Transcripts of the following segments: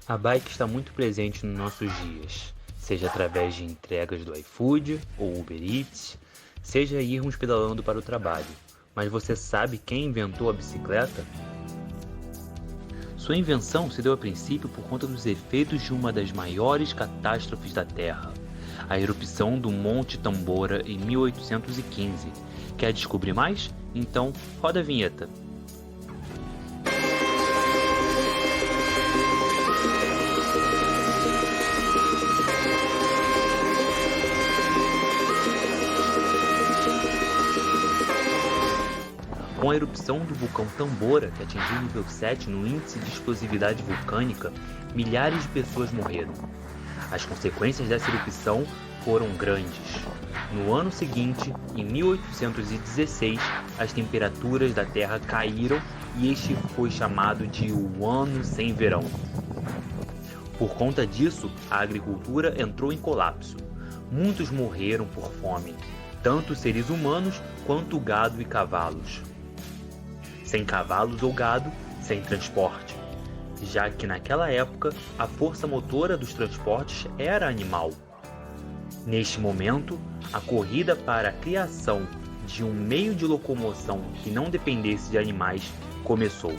A bike está muito presente nos nossos dias, seja através de entregas do iFood ou Uber Eats, seja irmos pedalando para o trabalho. Mas você sabe quem inventou a bicicleta? Sua invenção se deu a princípio por conta dos efeitos de uma das maiores catástrofes da Terra, a erupção do Monte Tambora em 1815. Quer descobrir mais? Então, roda a vinheta. Com a erupção do vulcão Tambora, que atingiu o nível 7 no índice de explosividade vulcânica, milhares de pessoas morreram. As consequências dessa erupção foram grandes. No ano seguinte, em 1816, as temperaturas da Terra caíram e este foi chamado de o Ano Sem Verão. Por conta disso, a agricultura entrou em colapso. Muitos morreram por fome, tanto seres humanos quanto gado e cavalos. Sem cavalos ou gado, sem transporte, já que naquela época a força motora dos transportes era animal. Neste momento, a corrida para a criação de um meio de locomoção que não dependesse de animais começou.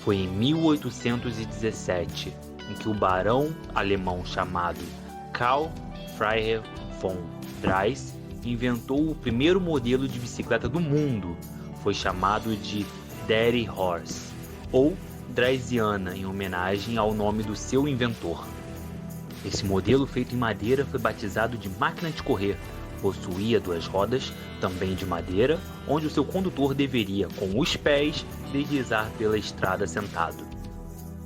Foi em 1817 em que o barão alemão chamado Karl Freiherr von Drais inventou o primeiro modelo de bicicleta do mundo. Foi chamado de Daddy Horse, ou Draisiana, em homenagem ao nome do seu inventor. Esse modelo feito em madeira foi batizado de máquina de correr. Possuía duas rodas, também de madeira, onde o seu condutor deveria, com os pés, deslizar pela estrada sentado.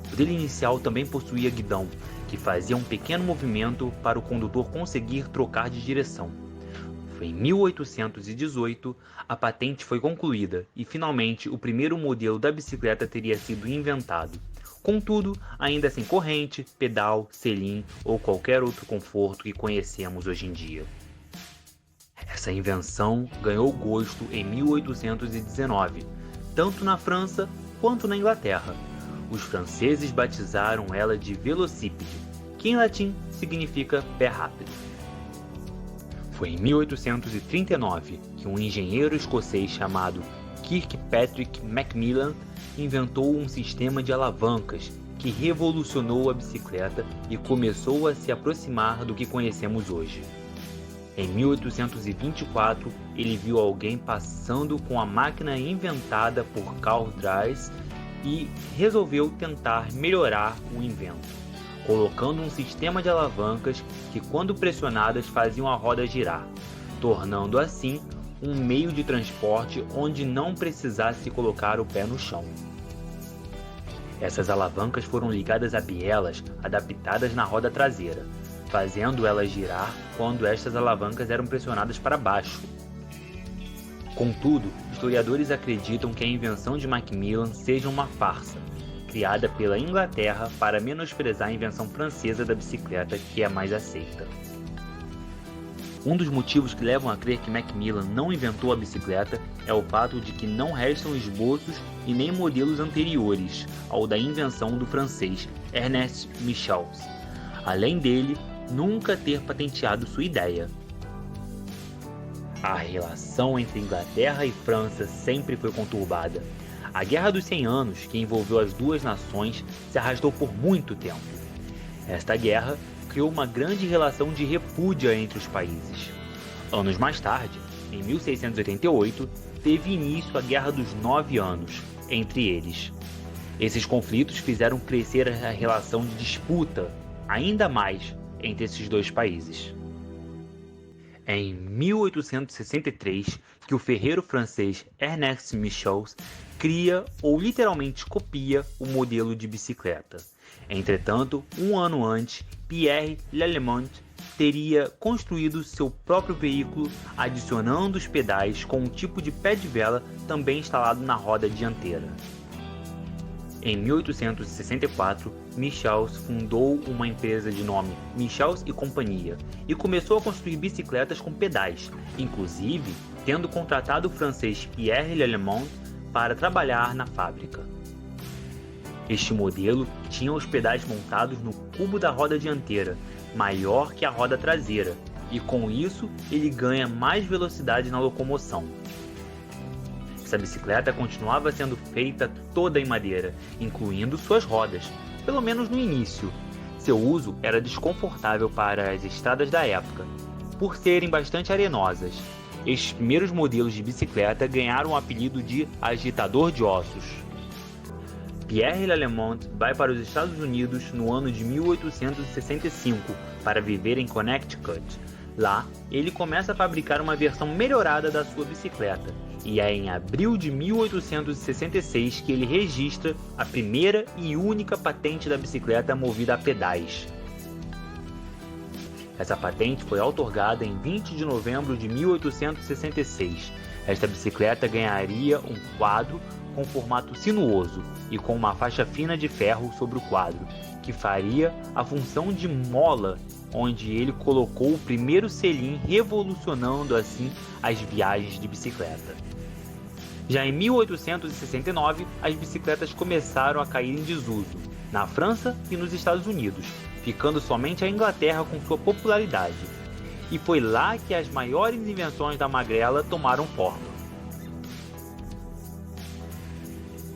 O modelo inicial também possuía guidão, que fazia um pequeno movimento para o condutor conseguir trocar de direção. Em 1818, a patente foi concluída e finalmente o primeiro modelo da bicicleta teria sido inventado. Contudo, ainda sem corrente, pedal, selim ou qualquer outro conforto que conhecemos hoje em dia. Essa invenção ganhou gosto em 1819, tanto na França quanto na Inglaterra. Os franceses batizaram ela de velocípede, que em latim significa pé rápido. Foi em 1839 que um engenheiro escocês chamado Kirkpatrick Macmillan inventou um sistema de alavancas que revolucionou a bicicleta e começou a se aproximar do que conhecemos hoje. Em 1824, ele viu alguém passando com a máquina inventada por Karl Drais e resolveu tentar melhorar o invento, colocando um sistema de alavancas que, quando pressionadas, faziam a roda girar, tornando assim um meio de transporte onde não precisasse colocar o pé no chão. Essas alavancas foram ligadas a bielas adaptadas na roda traseira, fazendo ela girar quando estas alavancas eram pressionadas para baixo. Contudo, historiadores acreditam que a invenção de Macmillan seja uma farsa, criada pela Inglaterra para menosprezar a invenção francesa da bicicleta, que é mais aceita. Um dos motivos que levam a crer que Macmillan não inventou a bicicleta é o fato de que não restam esboços e nem modelos anteriores ao da invenção do francês Ernest Michels, além dele nunca ter patenteado sua ideia. A relação entre Inglaterra e França sempre foi conturbada. A Guerra dos 100 Anos, que envolveu as duas nações, se arrastou por muito tempo. Esta guerra criou uma grande relação de repúdio entre os países. Anos mais tarde, em 1688, teve início a Guerra dos 9 Anos entre eles. Esses conflitos fizeram crescer a relação de disputa ainda mais entre esses dois países. É em 1863 que o ferreiro francês Ernest Michels cria ou literalmente copia o modelo de bicicleta. Entretanto, um ano antes, Pierre Lallemand teria construído seu próprio veículo, adicionando os pedais com um tipo de pé de vela também instalado na roda dianteira. Em 1864, Michels fundou uma empresa de nome Michels e Companhia e começou a construir bicicletas com pedais, inclusive tendo contratado o francês Pierre Lallemand para trabalhar na fábrica. Este modelo tinha os pedais montados no cubo da roda dianteira, maior que a roda traseira, e com isso ele ganha mais velocidade na locomoção. Essa bicicleta continuava sendo feita toda em madeira, incluindo suas rodas, pelo menos no início. Seu uso era desconfortável para as estradas da época, por serem bastante arenosas. Estes primeiros modelos de bicicleta ganharam o apelido de agitador de ossos. Pierre Lallemand vai para os Estados Unidos no ano de 1865 para viver em Connecticut. Lá, ele começa a fabricar uma versão melhorada da sua bicicleta, e é em abril de 1866 que ele registra a primeira e única patente da bicicleta movida a pedais. Essa patente foi outorgada em 20 de novembro de 1866. Esta bicicleta ganharia um quadro com formato sinuoso e com uma faixa fina de ferro sobre o quadro, que faria a função de mola, onde ele colocou o primeiro selim, revolucionando assim as viagens de bicicleta. Já em 1869, as bicicletas começaram a cair em desuso, na França e nos Estados Unidos, ficando somente a Inglaterra com sua popularidade. E foi lá que as maiores invenções da magrela tomaram forma.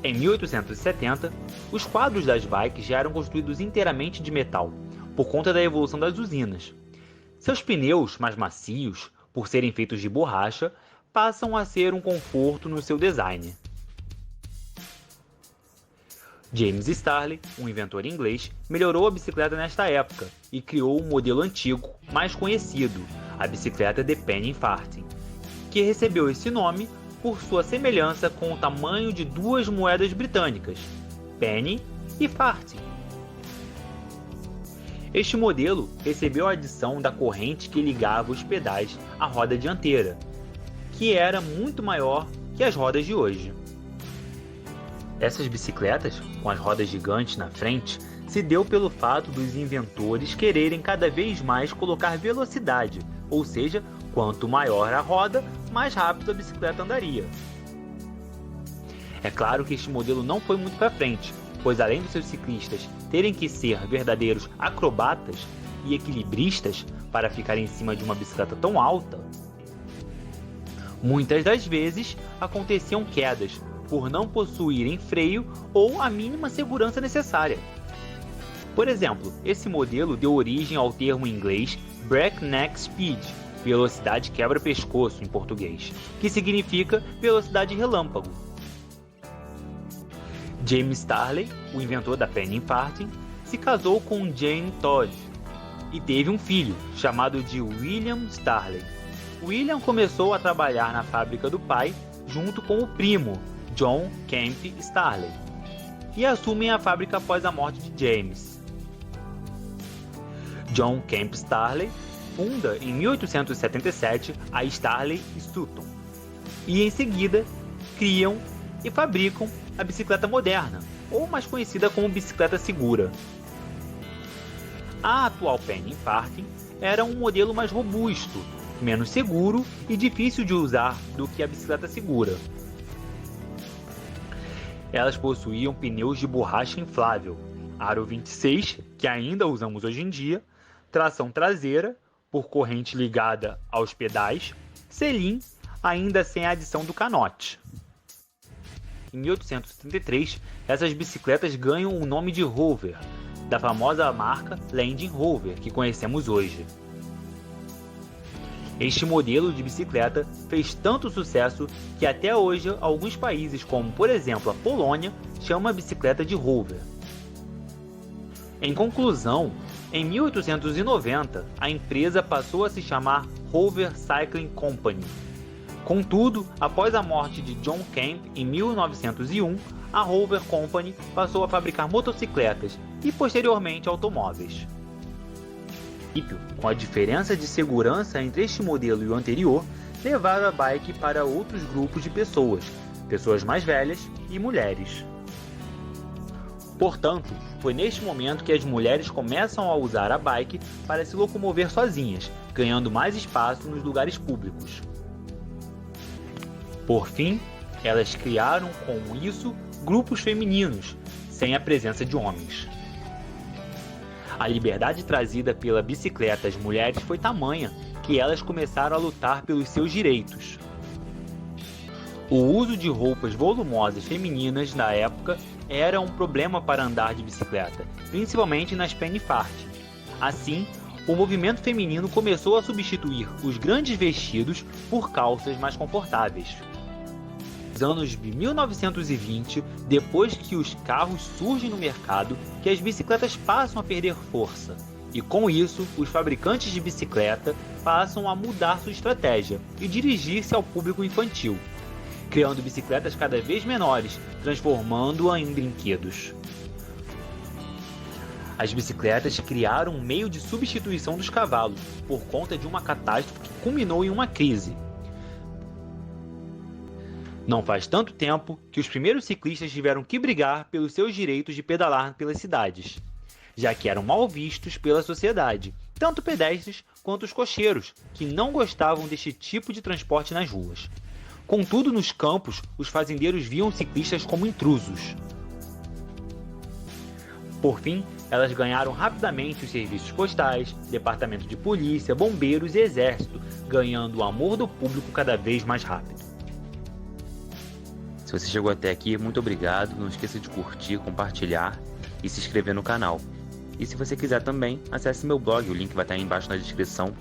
Em 1870, os quadros das bikes já eram construídos inteiramente de metal, por conta da evolução das usinas. Seus pneus, mais macios, por serem feitos de borracha, passam a ser um conforto no seu design. James Starley, um inventor inglês, melhorou a bicicleta nesta época e criou um modelo antigo, mais conhecido, a bicicleta de Penny Farthing, que recebeu esse nome por sua semelhança com o tamanho de duas moedas britânicas, penny e farthing. Este modelo recebeu a adição da corrente que ligava os pedais à roda dianteira, que era muito maior que as rodas de hoje. Essas bicicletas, com as rodas gigantes na frente, se deu pelo fato dos inventores quererem cada vez mais colocar velocidade, ou seja, quanto maior a roda, mais rápido a bicicleta andaria. É claro que este modelo não foi muito para frente, pois além dos seus ciclistas terem que ser verdadeiros acrobatas e equilibristas para ficar em cima de uma bicicleta tão alta, muitas das vezes aconteciam quedas por não possuírem freio ou a mínima segurança necessária. Por exemplo, esse modelo deu origem ao termo em inglês breakneck speed, velocidade quebra-pescoço em português, que significa velocidade relâmpago. James Starley, o inventor da Penny Farthing, se casou com Jane Todd e teve um filho, chamado de William Starley. William começou a trabalhar na fábrica do pai junto com o primo, John Kemp Starley, e assumem a fábrica após a morte de James. John Kemp Starley funda em 1877 a Starley Sutton e em seguida criam e fabricam a bicicleta moderna, ou mais conhecida como bicicleta segura. A atual Penny Farthing era um modelo mais robusto, menos seguro e difícil de usar do que a bicicleta segura. Elas possuíam pneus de borracha inflável, aro 26, que ainda usamos hoje em dia, tração traseira, por corrente ligada aos pedais, selim, ainda sem a adição do canote. Em 1873, essas bicicletas ganham o nome de Rover, da famosa marca Land Rover que conhecemos hoje. Este modelo de bicicleta fez tanto sucesso que até hoje alguns países, como por exemplo a Polônia, chamam a bicicleta de Rover. Em conclusão, em 1890, a empresa passou a se chamar Rover Cycling Company. Contudo, após a morte de John Kemp em 1901, a Rover Company passou a fabricar motocicletas e posteriormente automóveis. Com a diferença de segurança entre este modelo e o anterior, levaram a bike para outros grupos de pessoas mais velhas e mulheres. Portanto, foi neste momento que as mulheres começam a usar a bike para se locomover sozinhas, ganhando mais espaço nos lugares públicos. Por fim, elas criaram com isso grupos femininos, sem a presença de homens. A liberdade trazida pela bicicleta às mulheres foi tamanha que elas começaram a lutar pelos seus direitos. O uso de roupas volumosas femininas na época era um problema para andar de bicicleta, principalmente nas pennyfart. Assim, o movimento feminino começou a substituir os grandes vestidos por calças mais confortáveis. Nos anos de 1920, depois que os carros surgem no mercado, que as bicicletas passam a perder força. E com isso, os fabricantes de bicicleta passam a mudar sua estratégia e dirigir-se ao público infantil, criando bicicletas cada vez menores, transformando-a em brinquedos. As bicicletas criaram um meio de substituição dos cavalos, por conta de uma catástrofe que culminou em uma crise. Não faz tanto tempo que os primeiros ciclistas tiveram que brigar pelos seus direitos de pedalar pelas cidades, já que eram mal vistos pela sociedade, tanto pedestres quanto os cocheiros, que não gostavam deste tipo de transporte nas ruas. Contudo, nos campos, os fazendeiros viam os ciclistas como intrusos. Por fim, elas ganharam rapidamente os serviços postais, departamento de polícia, bombeiros e exército, ganhando o amor do público cada vez mais rápido. Se você chegou até aqui, muito obrigado. Não esqueça de curtir, compartilhar e se inscrever no canal. E se você quiser também, acesse meu blog, o link vai estar aí embaixo na descrição.